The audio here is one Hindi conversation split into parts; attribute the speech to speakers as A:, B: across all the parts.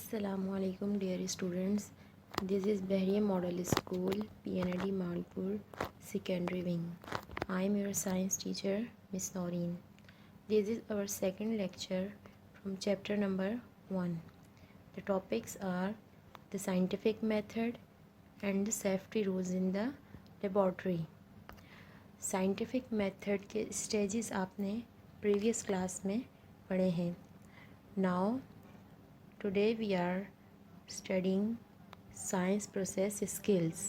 A: Assalamualaikum dear students. This is Bahriya Model School, PNAD Malpur Secondary Wing. I am your science teacher, Miss Noreen. This is our second lecture from chapter number 1. The topics are the scientific method and the safety rules in the laboratory. Scientific method के स्टेजेस आपने प्रीवियस क्लास में पढ़े हैं. Now today we are studying science process skills.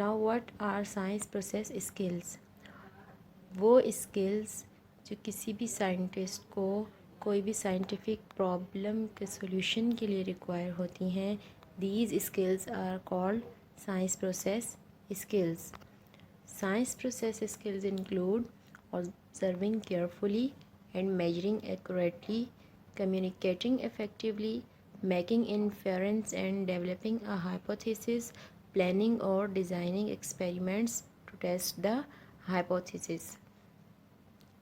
A: Now what are science process skills? वो skills जो किसी भी साइंटिस्ट को कोई भी साइंटिफिक प्रॉब्लम के सॉल्यूशन के लिए रिक्वायर होती हैं. These skills are called science process skills. Science process skills include observing carefully and measuring accurately, communicating effectively, making inference and developing a hypothesis, planning or designing experiments to test the hypothesis.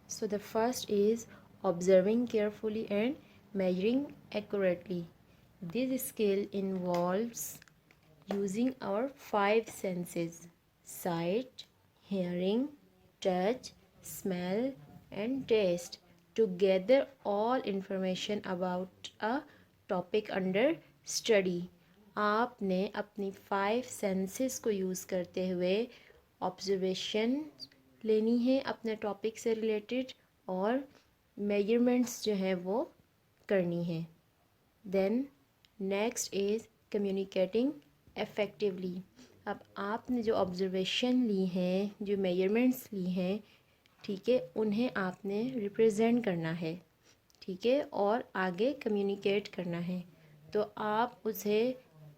A: So the first is observing carefully and measuring accurately. This skill involves using our 5 senses: sight, hearing, touch, smell and taste to gather all information about a topic under study. आपने अपनी 5 सेंसेस को यूज़ करते हुए ऑब्जर्वेशन लेनी है अपने टॉपिक से रिलेटेड और मेजरमेंट्स जो है वो करनी है. Then next is communicating effectively. अब आपने जो ऑब्जर्वेशन ली हैं, जो मेजरमेंट्स ली हैं, ठीक है, उन्हें आपने रिप्रेजेंट करना है, ठीक है, और आगे कम्युनिकेट करना है. तो आप उसे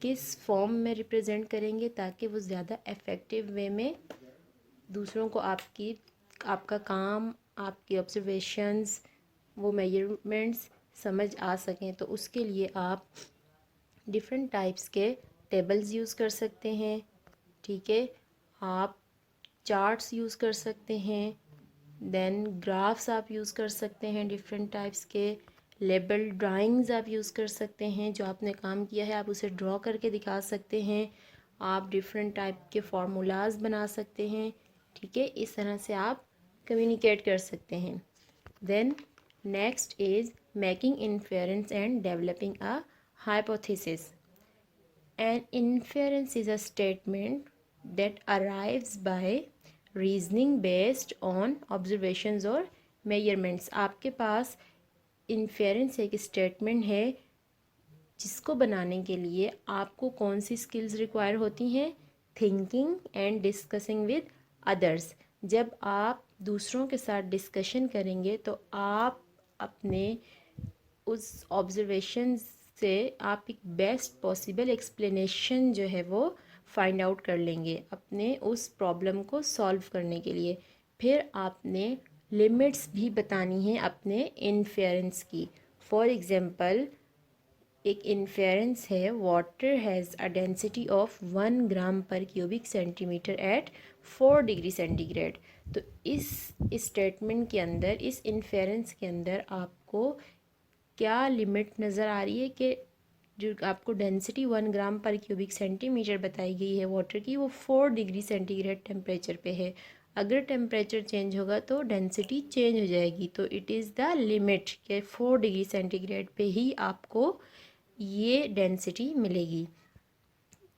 A: किस फॉर्म में रिप्रेजेंट करेंगे ताकि वो ज़्यादा इफ़ेक्टिव वे में दूसरों को आपका काम, आपकी ऑब्जर्वेशंस, वो मेजरमेंट्स समझ आ सकें. तो उसके लिए आप डिफरेंट टाइप्स के टेबल्स यूज़ कर सकते हैं, ठीक है, आप चार्ट्स यूज़ कर सकते हैं, देन ग्राफ्स आप यूज़ कर सकते हैं, डिफरेंट टाइप्स के लेबल ड्राइंग्स आप यूज़ कर सकते हैं. जो आपने काम किया है आप उसे ड्रॉ करके दिखा सकते हैं. आप डिफरेंट टाइप के फार्मूलाज बना सकते हैं, ठीक है. इस तरह से आप कम्युनिकेट कर सकते हैं. Then next is making inference and developing a hypothesis. An inference is a statement that arrives by reasoning based on observations और मेजरमेंट्स. आपके पास इन्फेरेंस एक स्टेटमेंट है जिसको बनाने के लिए आपको कौन सी स्किल्स रिक्वायर होती हैं? Thinking and discussing with others. जब आप दूसरों के साथ डिस्कशन करेंगे तो आप अपने उस ऑब्जर्वेशन से आप एक बेस्ट पॉसिबल एक्सप्लेनेशन जो है वो फाइंड आउट कर लेंगे अपने उस प्रॉब्लम को सॉल्व करने के लिए. फिर आपने लिमिट्स भी बतानी है अपने इन्फेरेंस की. फॉर एग्ज़ाम्पल एक इन्फेरेंस है water has a density of 1 gram per cubic centimetre at 4 degree centigrade. तो इस स्टेटमेंट के अंदर, इस इन्फेरेंस के अंदर आपको क्या लिमिट नज़र आ रही है कि जो आपको density 1 gram per cubic centimetre बताई गई है वाटर की, वो 4 डिग्री सेंटीग्रेड टेम्परेचर पे है. अगर टेम्परेचर चेंज होगा तो डेंसिटी चेंज हो जाएगी. तो इट इज़ द लिमिट कि 4 डिग्री सेंटीग्रेड पे ही आपको ये डेंसिटी मिलेगी.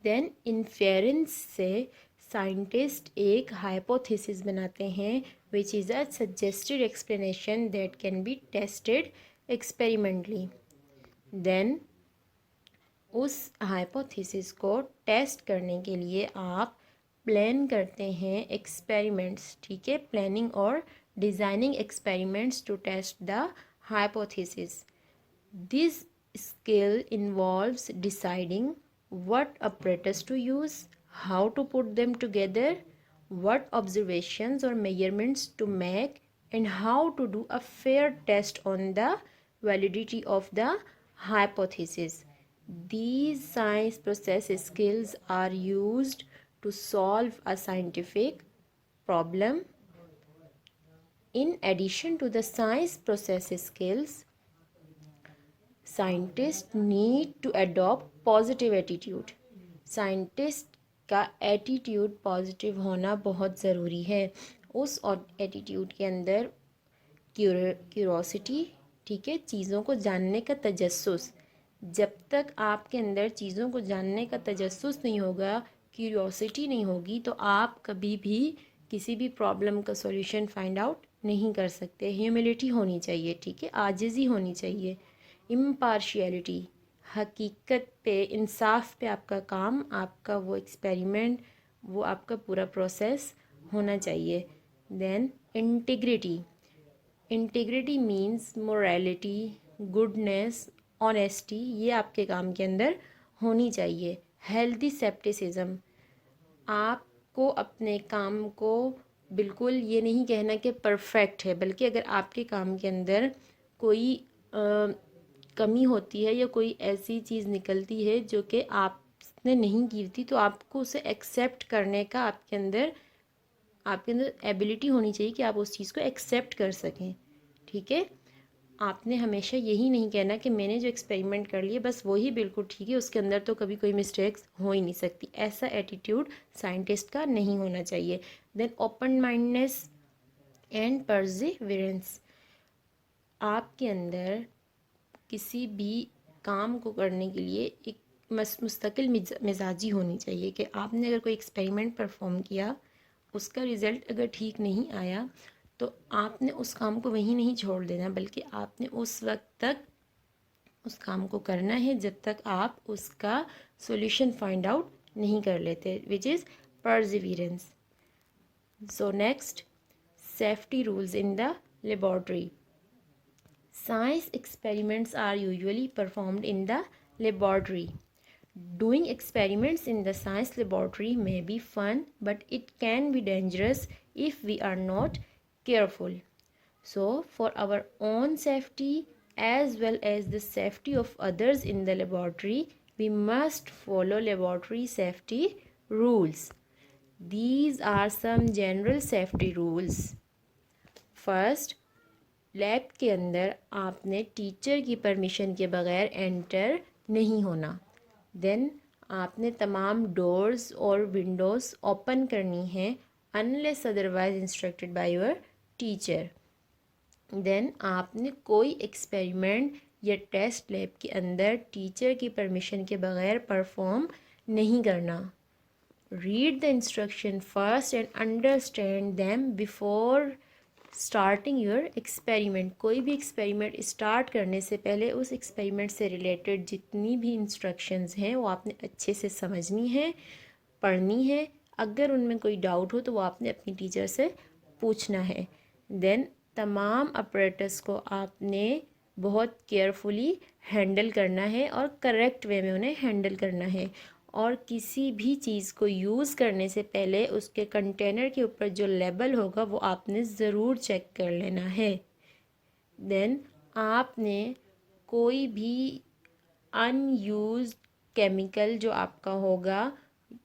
A: देन इन्फेरेंस से साइंटिस्ट एक हाइपोथेसिस बनाते हैं which is a suggested explanation that can be tested experimentally. Then उस हाइपोथेसिस को टेस्ट करने के लिए आप प्लान करते हैं एक्सपेरिमेंट्स, ठीक है, प्लानिंग और designing experiments to test the hypothesis. This skill involves deciding what apparatus to use, how to put them together, what observations or measurements to make, and how to do a fair test on the validity of the hypothesis. These science process skills are used to solve a scientific problem. In addition to the science process skills, scientist need to adopt positive attitude. Scientist का एटीट्यूड पॉजिटिव होना बहुत ज़रूरी है। उस एटीट्यूड के अंदर क्यूरोसिटी, ठीक है, चीज़ों को जानने का तजस्सुस। जब तक आपके अंदर चीज़ों को जानने का तजस्सुस नहीं होगा, क्यूरोसिटी नहीं होगी, तो आप कभी भी किसी भी प्रॉब्लम का सॉल्यूशन फाइंड आउट नहीं कर सकते। ह्यूमिलिटी होनी चाहिए, ठीक है, आजिज़ी होनी चाहिए। इम्पार्शियलिटी, हकीकत पे, इंसाफ पे आपका काम, आपका वो एक्सपेरिमेंट, वो आपका पूरा प्रोसेस होना चाहिए। Then integrity. Integrity means morality, goodness, honesty, ये आपके काम के अंदर होनी चाहिए। हेल्दी सेप्टिसिज्म, आपको अपने काम को बिल्कुल ये नहीं कहना कि परफेक्ट है, बल्कि अगर आपके काम के अंदर कोई कमी होती है या कोई ऐसी चीज़ निकलती है जो कि आपने नहीं की थी, तो आपको उसे एक्सेप्ट करने का आपके अंदर एबिलिटी होनी चाहिए कि आप उस चीज़ को एक्सेप्ट कर सकें, ठीक है। आपने हमेशा यही नहीं कहना कि मैंने जो एक्सपेरिमेंट कर लिए बस वही बिल्कुल ठीक है, उसके अंदर तो कभी कोई मिस्टेक्स हो ही नहीं सकती। ऐसा एटीट्यूड साइंटिस्ट का नहीं होना चाहिए। Then open mindedness and perseverance, आपके अंदर किसी भी काम को करने के लिए एक मुस्तकिल मिजाजी होनी चाहिए कि आपने अगर कोई एक्सपेरिमेंट परफॉर्म किया, उसका रिज़ल्ट अगर ठीक नहीं आया, तो आपने उस काम को वहीं नहीं छोड़ देना, बल्कि आपने उस वक्त तक उस काम को करना है जब तक आप उसका सॉल्यूशन फाइंड आउट नहीं कर लेते, which is perseverance. So next, safety rules in the laboratory. Science experiments are usually performed in the laboratory. Doing experiments in the science laboratory may be fun, but it can be dangerous if we are not careful. So, for our own safety as well as the safety of others in the laboratory, we must follow laboratory safety rules. These are some general safety rules. First, lab के अंदर आपने टीचर की परमिशन के बगैर एंटर नहीं होना। देन आपने तमाम डोर्स और विंडोज़ ओपन करनी है unless otherwise instructed by your teacher. Then आपने कोई एक्सपेरिमेंट या टेस्ट लैब के अंदर टीचर की परमिशन के बगैर परफॉर्म नहीं करना। Read the instruction first and understand them before starting your experiment. कोई भी एक्सपेरिमेंट स्टार्ट करने से पहले उस एक्सपेरिमेंट से रिलेटेड जितनी भी इंस्ट्रक्शंस हैं वो आपने अच्छे से समझनी है, पढ़नी है। अगर उनमें कोई डाउट हो तो वो आपने अपनी टीचर से पूछना है। देन तमाम अपरेटस को आपने बहुत केयरफुली हैंडल करना है और करेक्ट वे में उन्हें हैंडल करना है। और किसी भी चीज़ को यूज़ करने से पहले उसके कंटेनर के ऊपर जो लेबल होगा वो आपने ज़रूर चेक कर लेना है। देन आपने कोई भी अनयूज्ड केमिकल जो आपका होगा,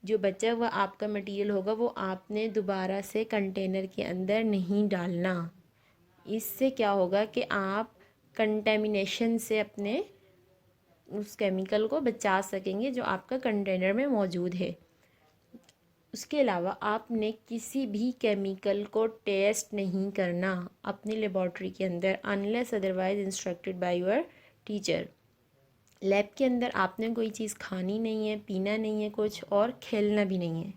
A: जो बचा हुआ आपका मटेरियल होगा, वो आपने दोबारा से कंटेनर के अंदर नहीं डालना। इससे क्या होगा कि आप कंटेमिनेशन से अपने उस केमिकल को बचा सकेंगे जो आपका कंटेनर में मौजूद है। उसके अलावा आपने किसी भी केमिकल को टेस्ट नहीं करना अपनी लेबॉर्ट्री के अंदर unless otherwise instructed by your teacher. Lab के अंदर आपने कोई चीज़ खानी नहीं है, पीना नहीं है कुछ, और खेलना भी नहीं है।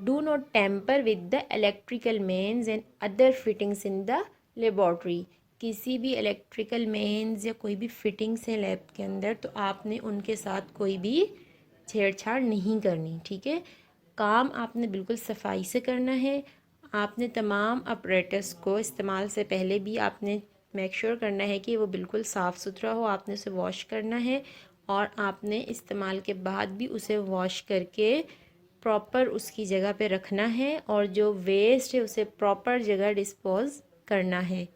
A: Do not tamper with the electrical mains and other fittings in the laboratory. किसी भी इलेक्ट्रिकल मेन्स या कोई भी फिटिंग्स हैं लैब के अंदर, तो आपने उनके साथ कोई भी छेड़छाड़ नहीं करनी, ठीक है। काम आपने बिल्कुल सफाई से करना है। आपने तमाम अपरेटस को इस्तेमाल से पहले भी आपने मेक श्योर करना है कि वो बिल्कुल साफ़ सुथरा हो। आपने उसे वॉश करना है और आपने इस्तेमाल के बाद भी उसे वॉश करके प्रॉपर उसकी जगह पे रखना है, और जो वेस्ट है उसे प्रॉपर जगह डिस्पोज करना है,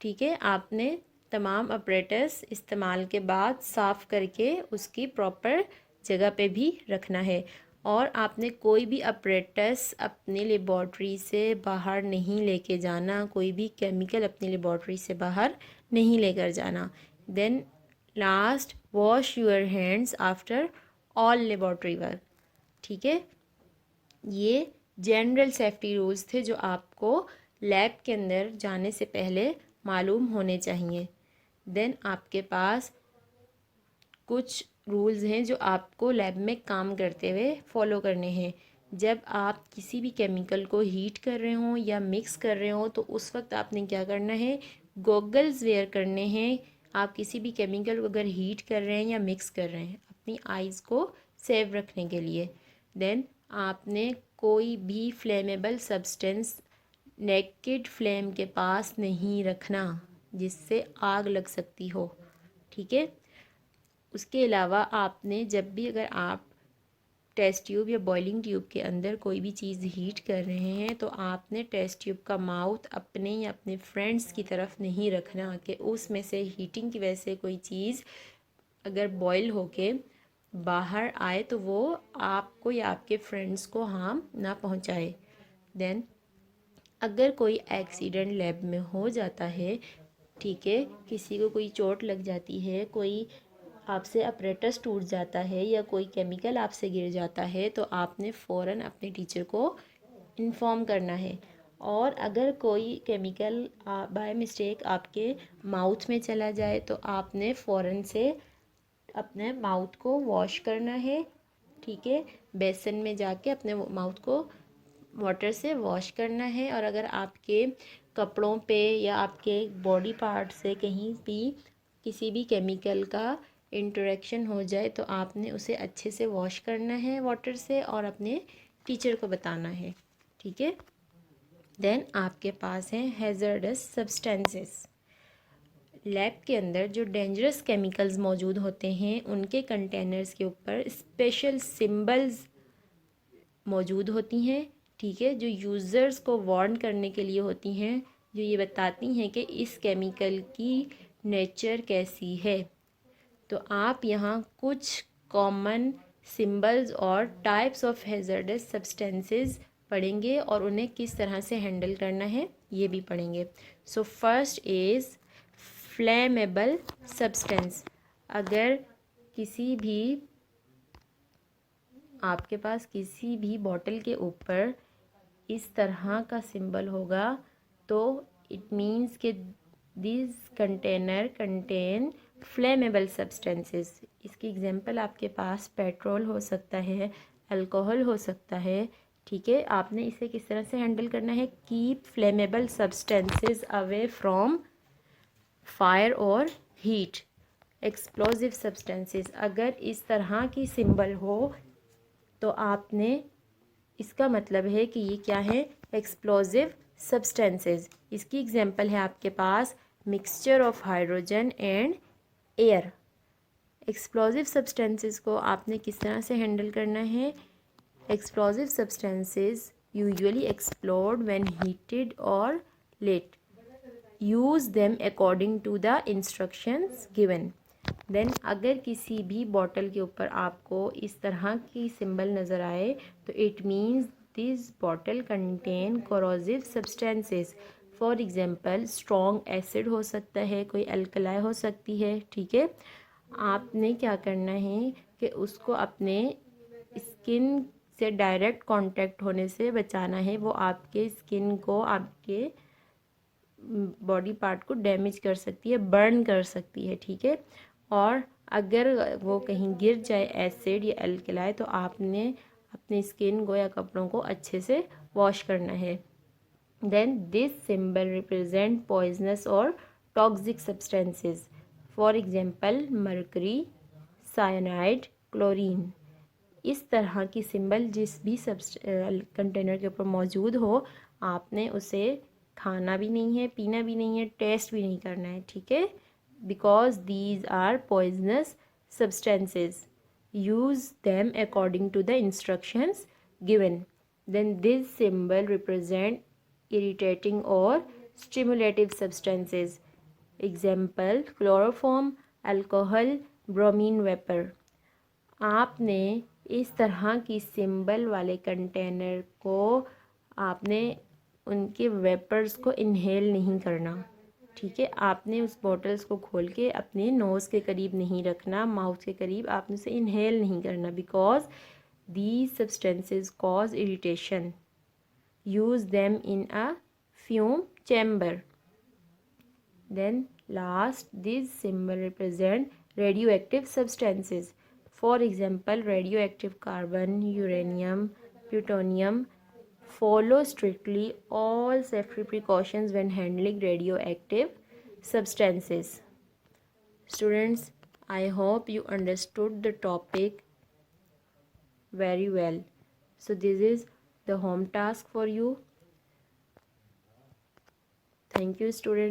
A: ठीक है। आपने तमाम अपरेटस इस्तेमाल के बाद साफ़ करके उसकी प्रॉपर जगह पे भी रखना है। और आपने कोई भी अपरेटस अपनी लेबॉर्ट्री से बाहर नहीं लेके जाना, कोई भी केमिकल अपनी लेबॉर्ट्री से बाहर नहीं लेकर जाना। Then last, wash your hands after all laboratory work. ठीक है, ये जनरल सेफ्टी रूल्स थे जो आपको लैब के अंदर जाने से पहले मालूम होने चाहिए। देन आपके पास कुछ रूल्स हैं जो आपको लैब में काम करते हुए फॉलो करने हैं। जब आप किसी भी केमिकल को हीट कर रहे हों या मिक्स कर रहे हों तो उस वक्त आपने क्या करना है, गॉगल्स वेयर करने हैं। आप किसी भी केमिकल को अगर हीट कर रहे हैं या मिक्स कर रहे हैं अपनी आइज़ को सेव रखने के लिए। देन आपने कोई भी फ्लेमेबल सब्सटेंस नेकेड फ्लेम के पास नहीं रखना जिससे आग लग सकती हो। ठीक है, उसके अलावा आपने जब भी अगर आप टेस्ट ट्यूब या बॉइलिंग ट्यूब के अंदर कोई भी चीज़ हीट कर रहे हैं तो आपने टेस्ट ट्यूब का माउथ अपने या अपने फ्रेंड्स की तरफ नहीं रखना कि उसमें से हीटिंग की वजह से कोई चीज़ अगर बॉयल होके बाहर आए तो वो आपको या आपके फ्रेंड्स को हार्म ना पहुंचाए। देन अगर कोई एक्सीडेंट लैब में हो जाता है, ठीक है, किसी को कोई चोट लग जाती है, कोई आपसे अपरेटस टूट जाता है या कोई केमिकल आपसे गिर जाता है तो आपने फ़ौरन अपने टीचर को इन्फॉर्म करना है। और अगर कोई केमिकल बाय मिस्टेक आपके माउथ में चला जाए तो आपने फ़ौरन से अपने माउथ को वॉश करना है। ठीक है, बेसन में जाके अपने माउथ को वाटर से वॉश करना है। और अगर आपके कपड़ों पे या आपके बॉडी पार्ट से कहीं भी किसी भी केमिकल का इंटरेक्शन हो जाए तो आपने उसे अच्छे से वॉश करना है वाटर से और अपने टीचर को बताना है। ठीक है, देन आपके पास हैं हैज़र्डस सब्सटेंसेस। लैब के अंदर जो डेंजरस केमिकल्स मौजूद होते हैं उनके कंटेनर्स के ऊपर स्पेशल सिंबल्स मौजूद होती हैं। ठीक है, जो यूज़र्स को वार्न करने के लिए होती हैं, जो ये बताती हैं कि इस केमिकल की नेचर कैसी है। तो आप यहाँ कुछ कॉमन सिंबल्स और टाइप्स ऑफ हैज़र्डस सब्सटेंसेस पढ़ेंगे और उन्हें किस तरह से हैंडल करना है ये भी पढ़ेंगे। So first is flammable substance. अगर किसी भी आपके पास किसी भी बॉटल के ऊपर इस तरह का सिंबल होगा तो इट मीन्स कि this container contain flammable substances. इसकी एग्जांपल आपके पास पेट्रोल हो सकता है, अल्कोहल हो सकता है। ठीक है, आपने इसे किस तरह से हैंडल करना है, keep flammable substances away from fire और हीट। एक्सप्लोजिव सब्सटेंसेस, अगर इस तरह की सिंबल हो तो आपने इसका मतलब है कि ये क्या है, एक्सप्लोजिव सब्सटेंसेस। इसकी एग्जांपल है आपके पास mixture of hydrogen and air. Explosive substances को आपने किस तरह से हैंडल करना है, explosive substances usually explode when heated और लेट, use them according to the instructions given. Then अगर किसी भी बॉटल के ऊपर आपको इस तरह की सिंबल नज़र आए तो it means this bottle contain corrosive substances. For example strong acid हो सकता है, कोई अल्कलाई हो सकती है। ठीक है, आपने क्या करना है कि उसको अपने स्किन से डायरेक्ट कांटेक्ट होने से बचाना है। वो आपके स्किन को, आपके बॉडी पार्ट को डैमेज कर सकती है, बर्न कर सकती है। ठीक है, और अगर वो कहीं गिर जाए एसिड या अल्कलाई तो आपने अपने स्किन को या कपड़ों को अच्छे से वॉश करना है। Then this symbol represent poisonous और toxic substances. For example mercury, cyanide, chlorine. इस तरह की सिंबल जिस भी कंटेनर के ऊपर मौजूद हो आपने उसे खाना भी नहीं है, पीना भी नहीं है, टेस्ट भी नहीं करना है। ठीक है, because these are poisonous substances, use them according to the instructions given. Then this symbol represent irritating or stimulative substances. Example chloroform, alcohol, bromine vapor. आपने इस तरह की सिंबल वाले कंटेनर को आपने उनके वेपर्स को इनहेल नहीं करना। ठीक है, आपने उस बॉटल्स को खोल के अपने नोज़ के करीब नहीं रखना, माउथ के करीब आपने उसे इनहेल नहीं करना, because these substances cause irritation. Use them in a fume chamber. Then last, this symbol represent radioactive substances. For example, radioactive carbon, uranium, plutonium. Follow strictly all safety precautions when handling radioactive substances. Students, I hope you understood the topic very well. So this is the home task for you. Thank you, students.